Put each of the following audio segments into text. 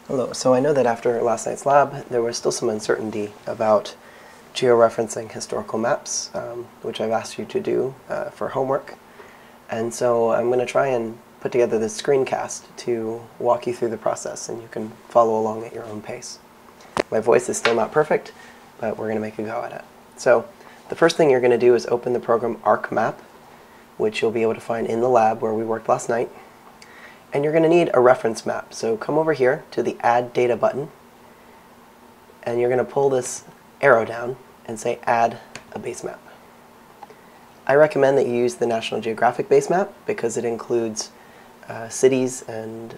Hello. So I know that after last night's lab, there was still some uncertainty about georeferencing historical maps, which I've asked you to do for homework. And so I'm going to try and put together this screencast to walk you through the process, and you can follow along at your own pace. My voice is still not perfect, but we're going to make a go at it. So the first thing you're going to do is open the program ArcMap, which you'll be able to find in the lab where we worked last night. And you're going to need a reference map. So come over here to the Add Data button, and you're going to pull this arrow down and say Add a base map. I recommend that you use the National Geographic base map because it includes cities, and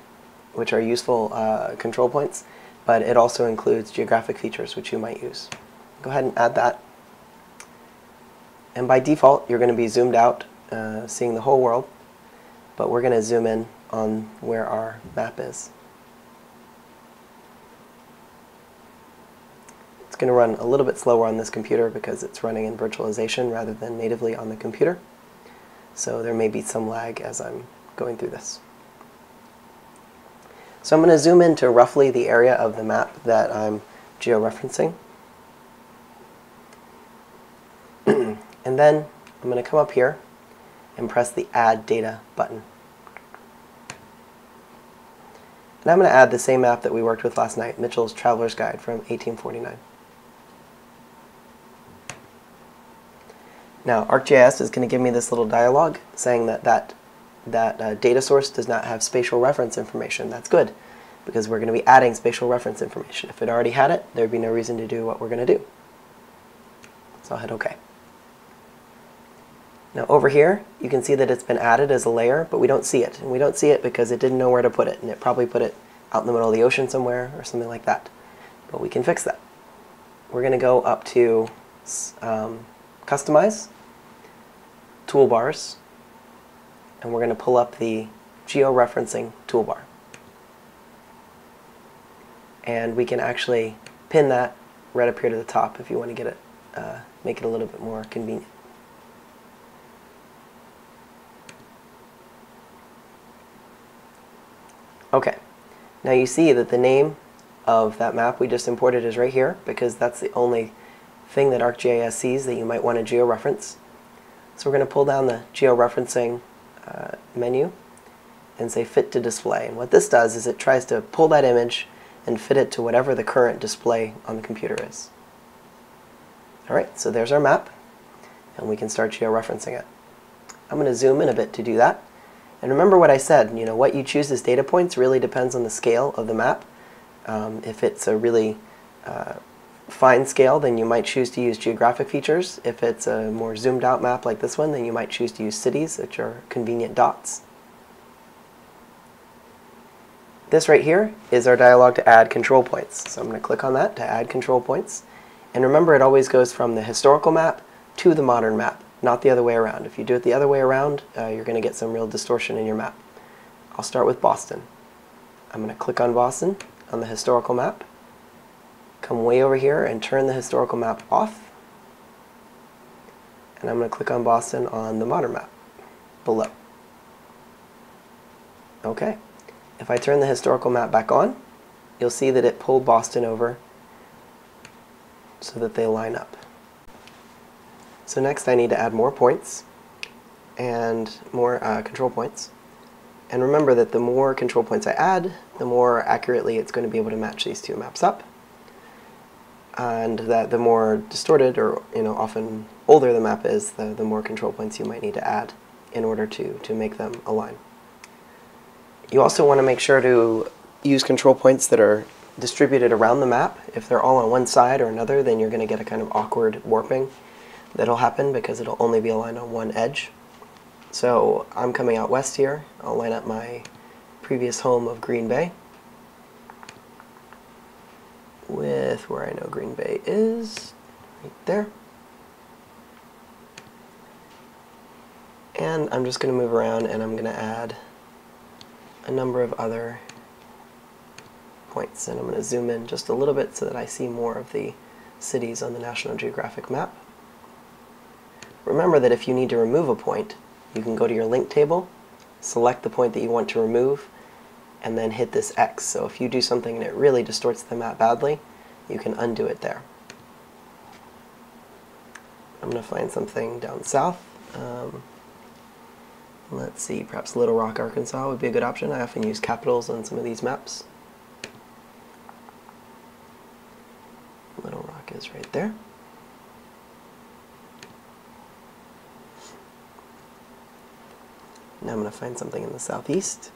which are useful control points, but it also includes geographic features which you might use. Go ahead and add that. And by default, you're going to be zoomed out, seeing the whole world, but we're going to zoom in on where our map is. It's going to run a little bit slower on this computer because it's running in virtualization rather than natively on the computer. So there may be some lag as I'm going through this. So I'm going to zoom into roughly the area of the map that I'm georeferencing. And then I'm going to come up here and press the Add Data button. And I'm going to add the same map that we worked with last night, Mitchell's Traveler's Guide from 1849. Now, ArcGIS is going to give me this little dialog saying that data source does not have spatial reference information. That's good, because we're going to be adding spatial reference information. If it already had it, there'd be no reason to do what we're going to do. So I'll hit OK. Now over here, you can see that it's been added as a layer, but we don't see it. And we don't see it because it didn't know where to put it, and it probably put it out in the middle of the ocean somewhere or something like that. But we can fix that. We're going to go up to Customize, Toolbars, and we're going to pull up the Georeferencing toolbar. And we can actually pin that right up here to the top if you want to get it, make it a little bit more convenient. Okay, now you see that the name of that map we just imported is right here because that's the only thing that ArcGIS sees that you might want to georeference. So we're going to pull down the georeferencing menu and say Fit to Display. And what this does is it tries to pull that image and fit it to whatever the current display on the computer is. Alright, so there's our map, and we can start georeferencing it. I'm going to zoom in a bit to do that. And remember what I said, what you choose as data points really depends on the scale of the map. If it's a really fine scale, then you might choose to use geographic features. If it's a more zoomed out map like this one, then you might choose to use cities, which are convenient dots. This right here is our dialog to add control points. So I'm going to click on that to add control points. And remember, it always goes from the historical map to the modern map, not the other way around. If you do it the other way around, you're going to get some real distortion in your map. I'll start with Boston. I'm going to click on Boston on the historical map, come way over here and turn the historical map off, and I'm going to click on Boston on the modern map below. Okay. If I turn the historical map back on, you'll see that it pulled Boston over so that they line up. So next I need to add more points and more control points. And remember that the more control points I add, the more accurately it's going to be able to match these two maps up. And that the more distorted or often older the map is, the more control points you might need to add in order to make them align. You also want to make sure to use control points that are distributed around the map. If they're all on one side or another, then you're going to get a kind of awkward warping that'll happen because it'll only be aligned on one edge. So I'm coming out west here. I'll line up my previous home of Green Bay with where I know Green Bay is, right there. And I'm just going to move around and I'm going to add a number of other points. And I'm going to zoom in just a little bit so that I see more of the cities on the National Geographic map. Remember that if you need to remove a point, you can go to your link table, select the point that you want to remove, and then hit this X. So if you do something and it really distorts the map badly, you can undo it there. I'm going to find something down south. Let's see, perhaps Little Rock, Arkansas would be a good option. I often use capitals on some of these maps. Little Rock is right there. Now I'm going to find something in the southeast.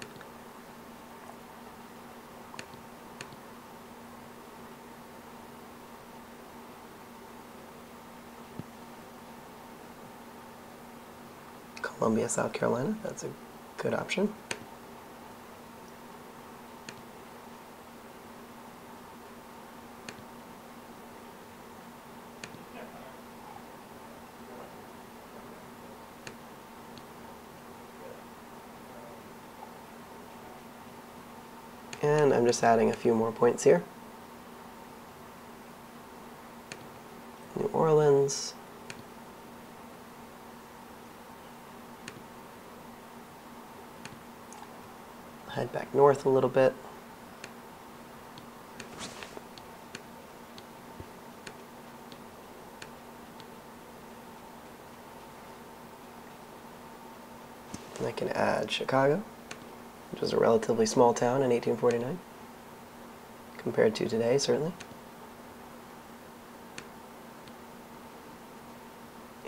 Columbia, South Carolina, that's a good option. And I'm just adding a few more points here. New Orleans. Head back north a little bit. And I can add Chicago, which was a relatively small town in 1849, compared to today, certainly.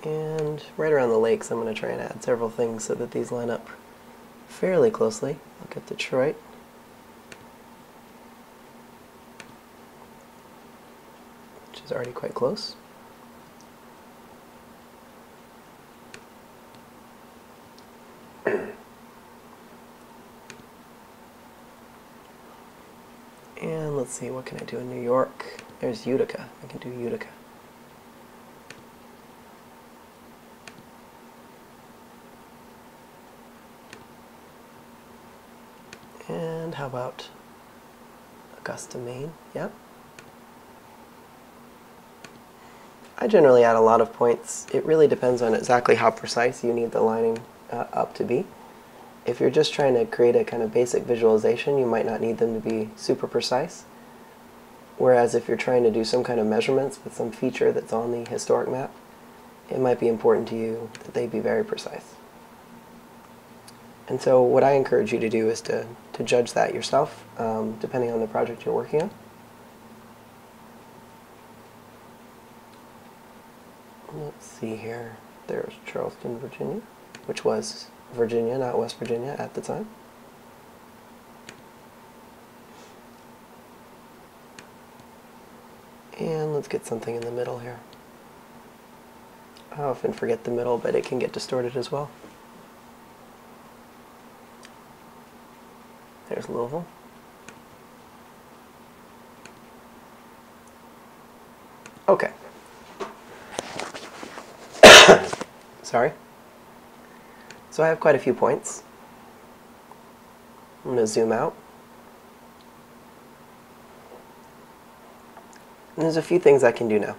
And right around the lakes, I'm going to try and add several things so that these line up fairly closely. Look at Detroit. Which is already quite close. And let's see, what can I do in New York? There's Utica. I can do Utica. And how about Augusta, Maine? Yep. I generally add a lot of points. It really depends on exactly how precise you need the lining up to be. If you're just trying to create a kind of basic visualization, you might not need them to be super precise. Whereas if you're trying to do some kind of measurements with some feature that's on the historic map, it might be important to you that they be very precise. And so what I encourage you to do is to judge that yourself, depending on the project you're working on. Let's see here. There's Charleston, Virginia, which was Virginia, not West Virginia at the time. And let's get something in the middle here. I often forget the middle, but it can get distorted as well. There's Louisville. Okay. Sorry. So I have quite a few points. I'm going to zoom out. And there's a few things I can do now.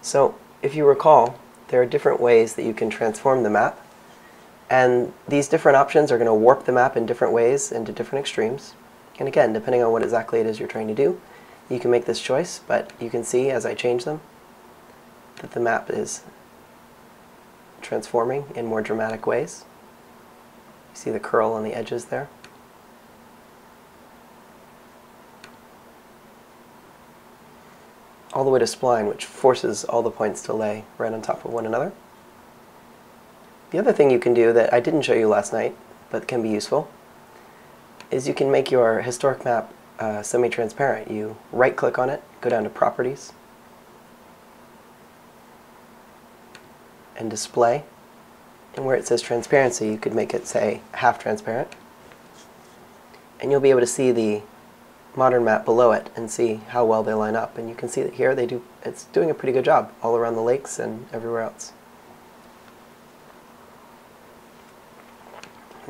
So if you recall, there are different ways that you can transform the map. And these different options are going to warp the map in different ways into different extremes. And again, depending on what exactly it is you're trying to do, you can make this choice, but you can see as I change them that the map is transforming in more dramatic ways. You see the curl on the edges there. All the way to spline, which forces all the points to lay right on top of one another. The other thing you can do that I didn't show you last night, but can be useful, is you can make your historic map semi-transparent. You right-click on it, go down to Properties, and Display. And where it says Transparency, you could make it say half transparent. And you'll be able to see the modern map below it and see how well they line up. And you can see that here it's doing a pretty good job all around the lakes and everywhere else.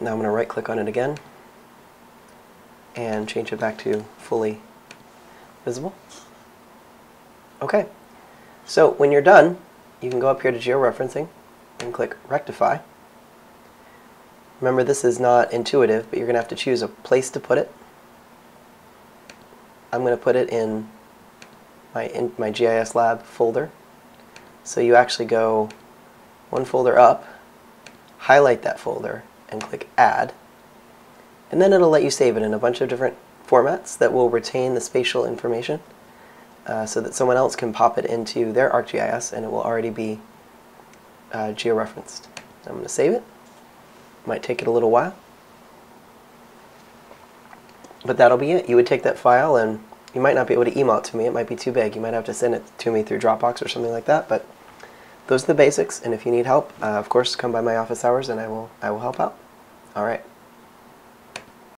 Now I'm going to right-click on it again and change it back to fully visible. Okay, so when you're done, you can go up here to Georeferencing and click Rectify. Remember, this is not intuitive, but you're going to have to choose a place to put it. I'm going to put it in my GIS lab folder. So you actually go one folder up, highlight that folder, and click Add. And then it'll let you save it in a bunch of different formats that will retain the spatial information so that someone else can pop it into their ArcGIS and it will already be georeferenced. I'm going to save it. Might take it a little while. But that'll be it. You would take that file, and you might not be able to email it to me. It might be too big. You might have to send it to me through Dropbox or something like that. But those are the basics, and if you need help, of course, come by my office hours and I will help out. All right.